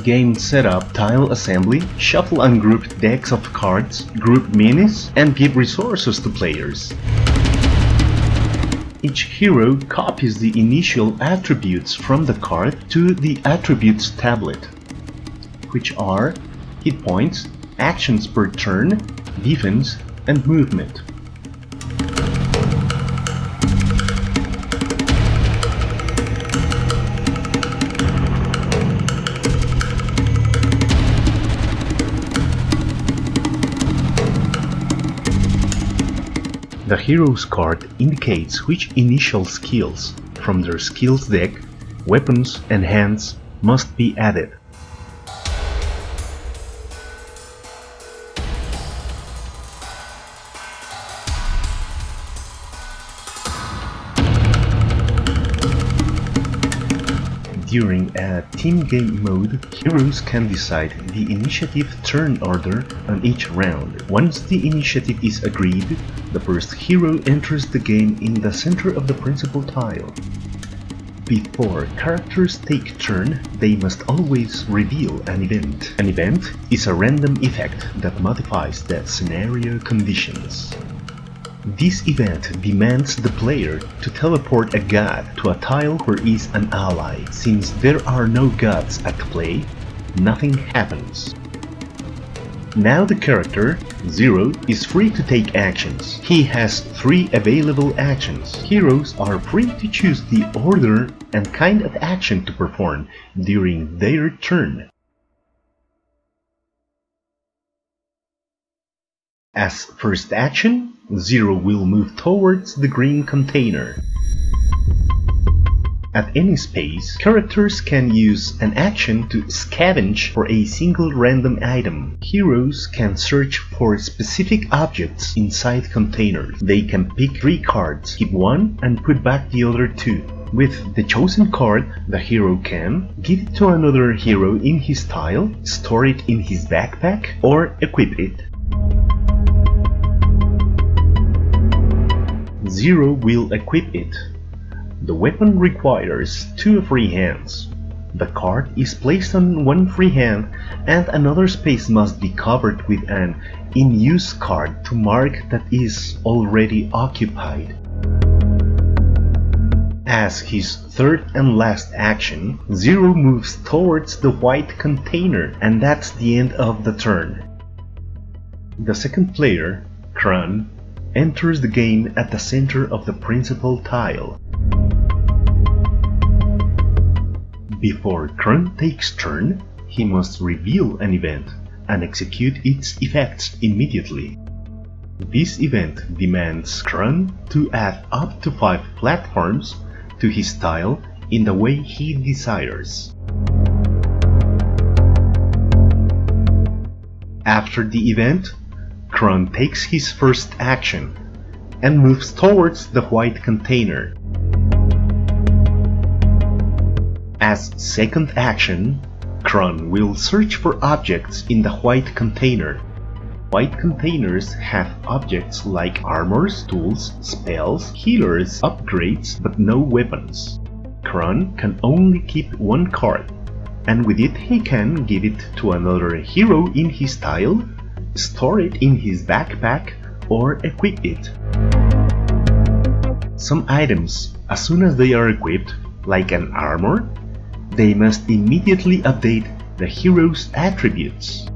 Game setup, tile assembly, shuffle ungrouped decks of cards, group minis, and give resources to players. Each hero copies the initial attributes from the card to the attributes tablet, which are hit points, actions per turn, defense, and movement. The hero's card indicates which initial skills from their skills deck, weapons, and hands must be added. During a team game mode, heroes can decide the initiative turn order on each round. Once the initiative is agreed, the first hero enters the game in the center of the principal tile. Before characters take turn, they must always reveal an event. An event is a random effect that modifies the scenario conditions. This event demands the player to teleport a god to a tile where is an ally. Since there are no gods at play, nothing happens. Now the character, Zero, is free to take actions. He has 3 available actions. Heroes are free to choose the order and kind of action to perform during their turn. As first action, Zero will move towards the green container. At any space, characters can use an action to scavenge for a single random item. Heroes can search for specific objects inside containers. They can pick 3 cards, keep 1 and put back the other 2. With the chosen card, the hero can give it to another hero in his tile, store it in his backpack, or equip it. Zero will equip it. The weapon requires 2 free hands. The card is placed on one free hand and another space must be covered with an in-use card to mark that is already occupied. As his third and last action, Zero moves towards the white container and that's the end of the turn. The second player, Kron, enters the game at the center of the principal tile. Before Kron takes turn, he must reveal an event and execute its effects immediately. This event demands Kron to add up to 5 platforms to his tile in the way he desires. After the event, Kron takes his first action and moves towards the white container. As second action, Kron will search for objects in the white container. White containers have objects like armors, tools, spells, healers, upgrades, but no weapons. Kron can only keep 1 card, and with it he can give it to another hero in his tile, store it in his backpack, or equip it. Some items, as soon as they are equipped, like an armor, they must immediately update the hero's attributes.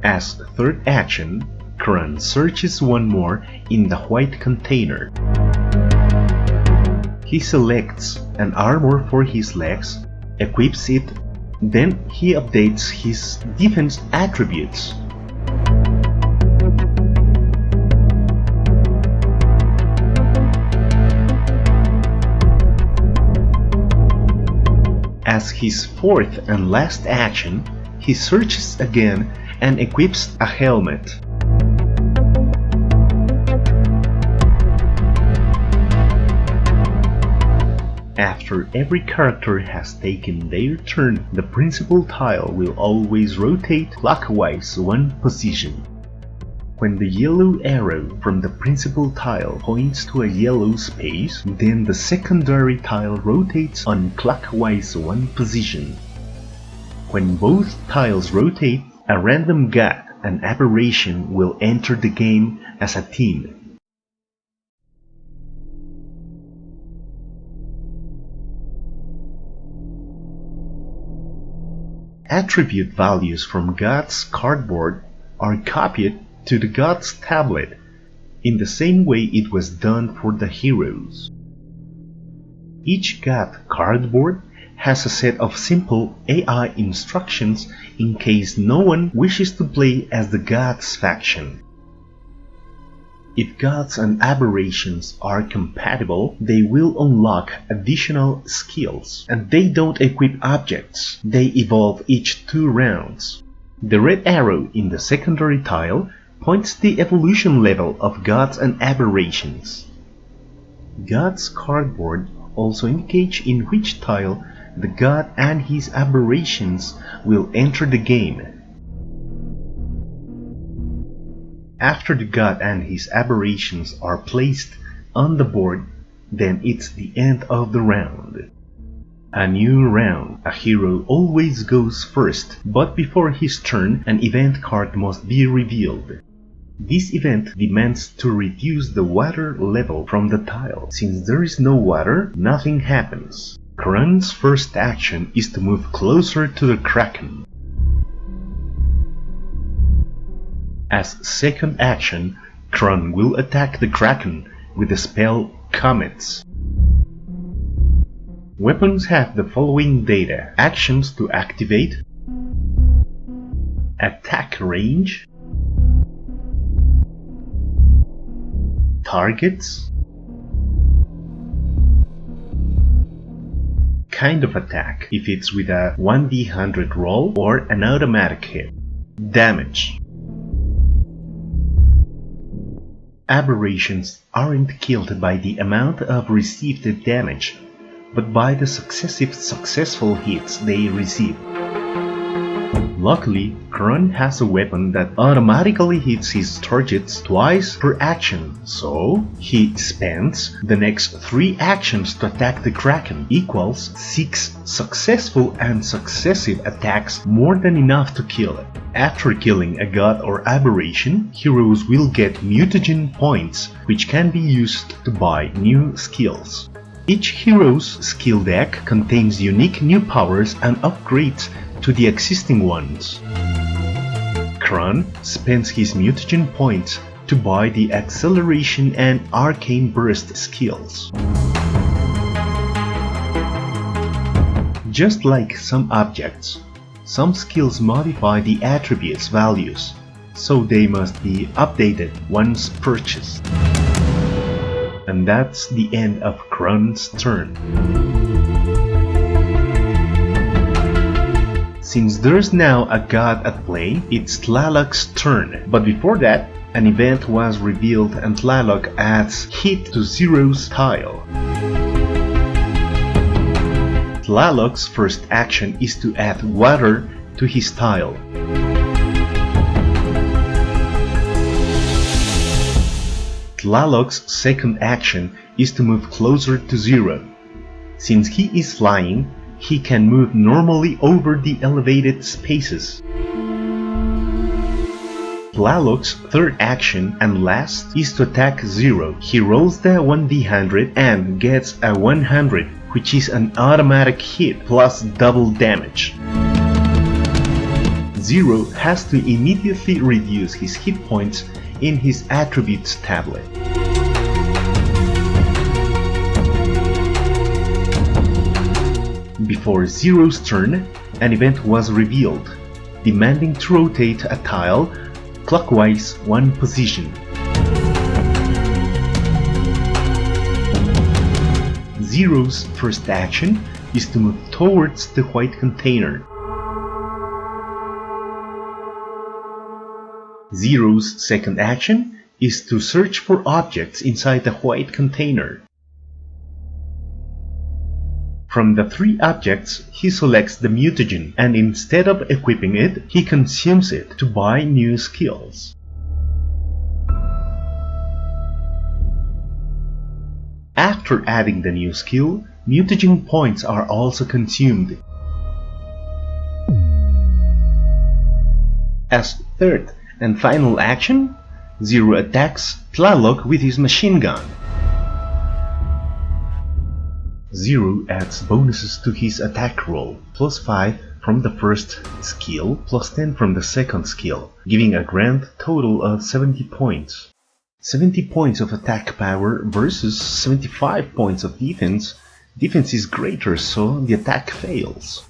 As third action, Kron searches one more in the white container. He selects an armor for his legs, equips it, then he updates his defense attributes. As his fourth and last action, he searches again and equips a helmet. After every character has taken their turn, the principal tile will always rotate clockwise 1 position. When the yellow arrow from the principal tile points to a yellow space, then the secondary tile rotates on clockwise one position. When both tiles rotate, a random god, an aberration, will enter the game as a team. Attribute values from God's cardboard are copied to the God's tablet in the same way it was done for the heroes. Each God cardboard has a set of simple AI instructions in case no one wishes to play as the God's faction. If gods and aberrations are compatible, they will unlock additional skills, and they don't equip objects, they evolve each 2 rounds. The red arrow in the secondary tile points the evolution level of gods and aberrations. God's cardboard also indicates in which tile the god and his aberrations will enter the game. After the god and his aberrations are placed on the board, then it's the end of the round. A new round. A hero always goes first, but before his turn, an event card must be revealed. This event demands to reduce the water level from the tile. Since there is no water, nothing happens. Kron's first action is to move closer to the Kraken. As second action, Kron will attack the Kraken with the spell Comets. Weapons have the following data: actions to activate, attack range, targets, kind of attack, if it's with a 1d100 roll or an automatic hit, damage. Aberrations aren't killed by the amount of received damage, but by the successful hits they receive. Luckily, Kron has a weapon that automatically hits his targets twice per action, so he spends the next 3 actions to attack the Kraken, equals 6 successful and successive attacks, more than enough to kill it. After killing a god or aberration, heroes will get mutagen points, which can be used to buy new skills. Each hero's skill deck contains unique new powers and upgrades to the existing ones. Kron spends his mutagen points to buy the acceleration and arcane burst skills. Just like some objects, some skills modify the attributes' values, so they must be updated once purchased. And that's the end of Kron's turn. Since there's now a god at play, it's Tlaloc's turn, but before that, an event was revealed and Tlaloc adds heat to Zero's tile. Tlaloc's first action is to add water to his tile. Tlaloc's second action is to move closer to Zero. Since he is flying, he can move normally over the elevated spaces. Tlaloc's third action and last is to attack Zero. He rolls the 1d100 and gets a 100, which is an automatic hit plus double damage. Zero has to immediately reduce his hit points in his attributes tablet. Before Zero's turn, an event was revealed, demanding to rotate a tile clockwise one position. Zero's first action is to move towards the white container. Zero's second action is to search for objects inside the white container. From the 3 objects, he selects the mutagen, and instead of equipping it, he consumes it to buy new skills. After adding the new skill, mutagen points are also consumed. As third and final action, Zero attacks Tlaloc with his machine gun. Zero adds bonuses to his attack roll, +5 from the first skill, +10 from the second skill, giving a grand total of 70 points. 70 points of attack power versus 75 points of defense. Defense is greater, so the attack fails.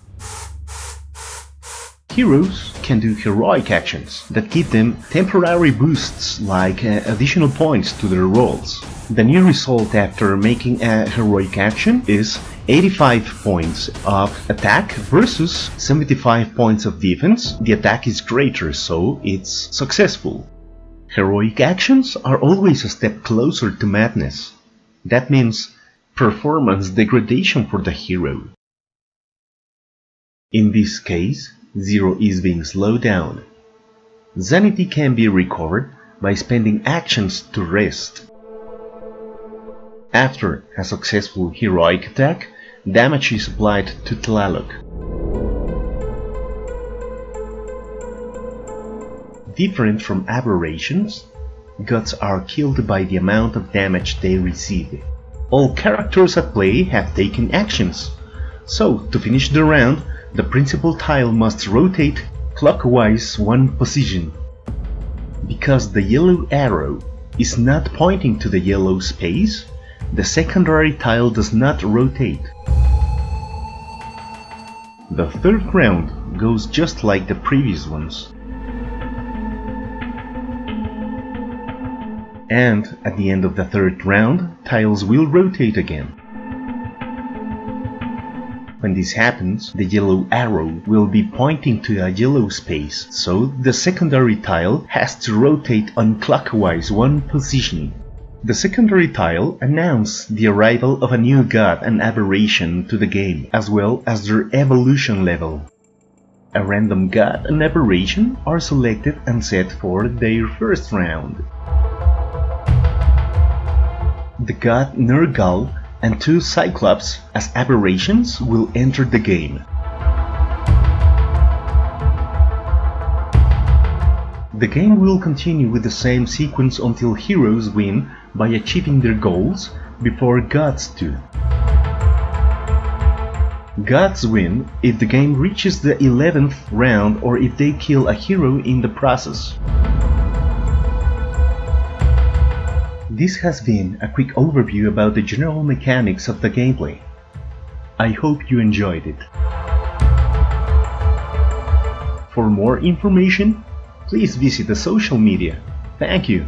Heroes can do heroic actions that give them temporary boosts like additional points to their rolls. The new result after making a heroic action is 85 points of attack versus 75 points of defense. The attack is greater, so it's successful. Heroic actions are always a step closer to madness. That means performance degradation for the hero. In this case, Zero is being slowed down. Sanity can be recovered by spending actions to rest. After a successful heroic attack, damage is applied to Tlaloc. Different from aberrations, gods are killed by the amount of damage they receive. All characters at play have taken actions, so to finish the round, the principal tile must rotate clockwise one position. Because the yellow arrow is not pointing to the yellow space, the secondary tile does not rotate. The third round goes just like the previous ones. And at the end of the third round, tiles will rotate again. When this happens, the yellow arrow will be pointing to a yellow space, so the secondary tile has to rotate unclockwise one position. The secondary tile announces the arrival of a new god and aberration to the game, as well as their evolution level. A random god and aberration are selected and set for their first round. The god Nergal and 2 Cyclops as aberrations will enter the game. The game will continue with the same sequence until heroes win by achieving their goals before gods do. Gods win if the game reaches the 11th round or if they kill a hero in the process. This has been a quick overview about the general mechanics of the gameplay. I hope you enjoyed it. For more information, please visit the social media. Thank you.